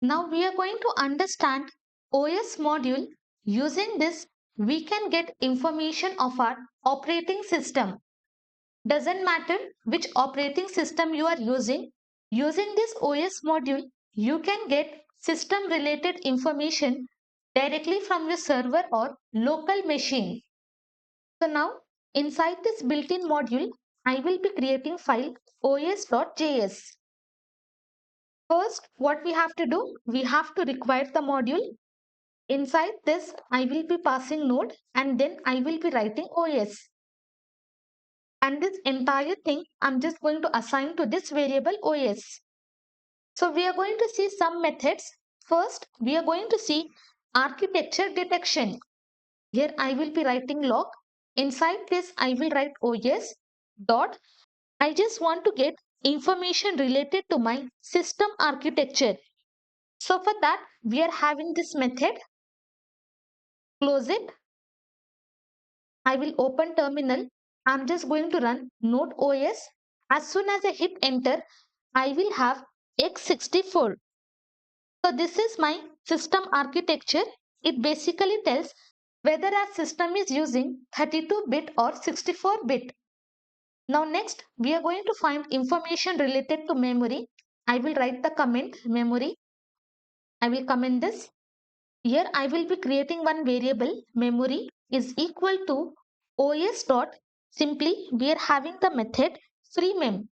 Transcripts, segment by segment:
Now we are going to understand OS module. Using this, we can get information of our operating system. Doesn't matter which operating system you are using. Using this OS module, you can get system related information directly from your server or local machine. So now inside this built-in module, I will be creating file os.js. First, what we have to do, we have to require the module. Inside this, I will be passing node and then I will be writing OS. And this entire thing, I'm just going to assign to this variable OS. So we are going to see some methods. First, we are going to see architecture detection. Here I will be writing log. Inside this, I will write OS dot. I just want to get information related to my system architecture. So for that, we are having this method. Close it. I will open terminal. I'm just going to run node OS. As soon as I hit enter, I will have x64. So this is my system architecture. It basically tells whether our system is using 32-bit or 64-bit. Now next, we are going to find information related to memory. I will write the comment memory. I will comment this. Here I will be creating one variable memory is equal to os dot. Simply we are having the method freemem.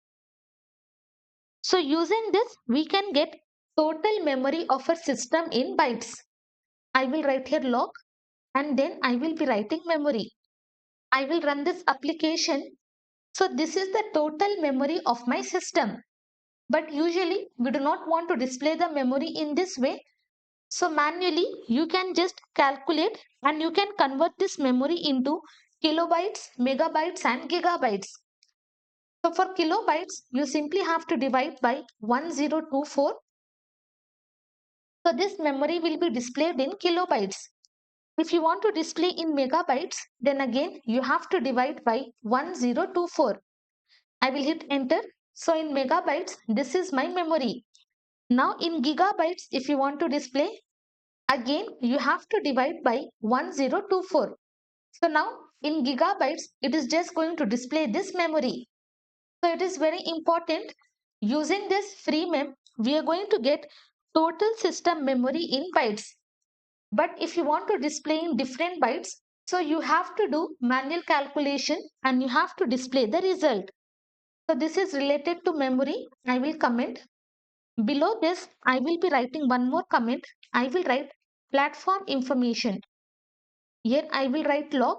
So using this we can get total memory of a system in bytes. I will write here log and then I will be writing memory. I will run this application. So this is the total memory of my system. But usually we do not want to display the memory in this way. So manually you can just calculate and you can convert this memory into kilobytes, megabytes and gigabytes. So for kilobytes, you simply have to divide by 1024. So this memory will be displayed in kilobytes. If you want to display in megabytes, then again you have to divide by 1024. I will hit enter. So in megabytes, this is my memory. Now in gigabytes, if you want to display, again you have to divide by 1024. So now in gigabytes, it is just going to display this memory. So it is very important. Using this free mem, we are going to get total system memory in bytes. But if you want to display in different bytes, so you have to do manual calculation and you have to display the result. So this is related to memory. I will comment. Below this, I will be writing one more comment. I will write platform information. Here I will write log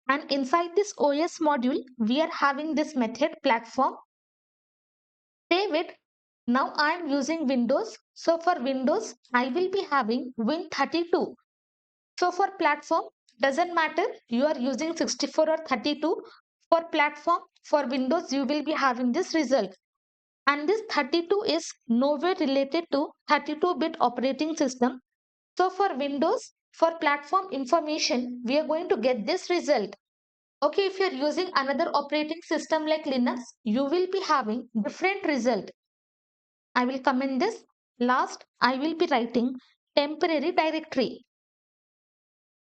and inside this OS module, we are having this method platform. Save it. Now I am using Windows. So for Windows, I will be having Win32. So for platform, doesn't matter you are using 64 or 32. For platform, for Windows, you will be having this result. And this 32 is nowhere related to 32-bit operating system. So for Windows, for platform information, we are going to get this result. Okay, if you are using another operating system like Linux, you will be having different result. I will comment this. Last, I will be writing temporary directory.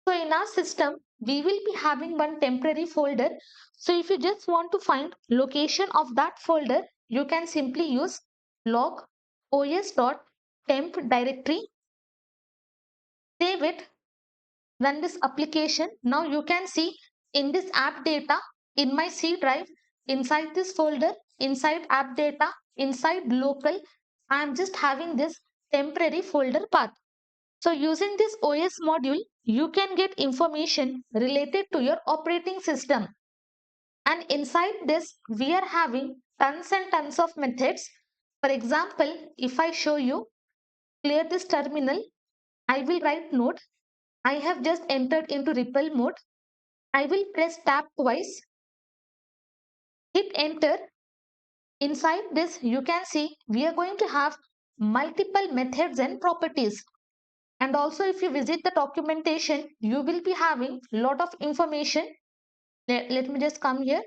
So in our system, we will be having one temporary folder. So if you just want to find location of that folder, you can simply use log os.temp directory. Save it, run this application. Now you can see in this app data, in my C drive, inside this folder, inside app data, inside local, I am just having this temporary folder path. So using this OS module, you can get information related to your operating system. And inside this, we are having tons and tons of methods. For example, if I show you, clear this terminal, I will write node. I have just entered into REPL mode. I will press tab twice, hit enter. Inside this, you can see we are going to have multiple methods and properties. And also if you visit the documentation, you will be having lot of information. Let me just come here.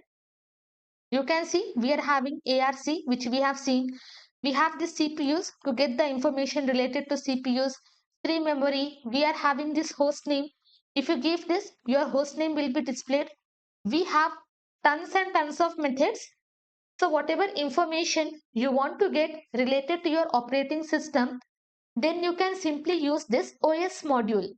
You can see we are having ARC, which we have seen. We have the CPUs to get the information related to CPUs, free memory. We are having this host name. If you give this, your host name will be displayed. We have tons and tons of methods. So whatever information you want to get related to your operating system, then you can simply use this OS module.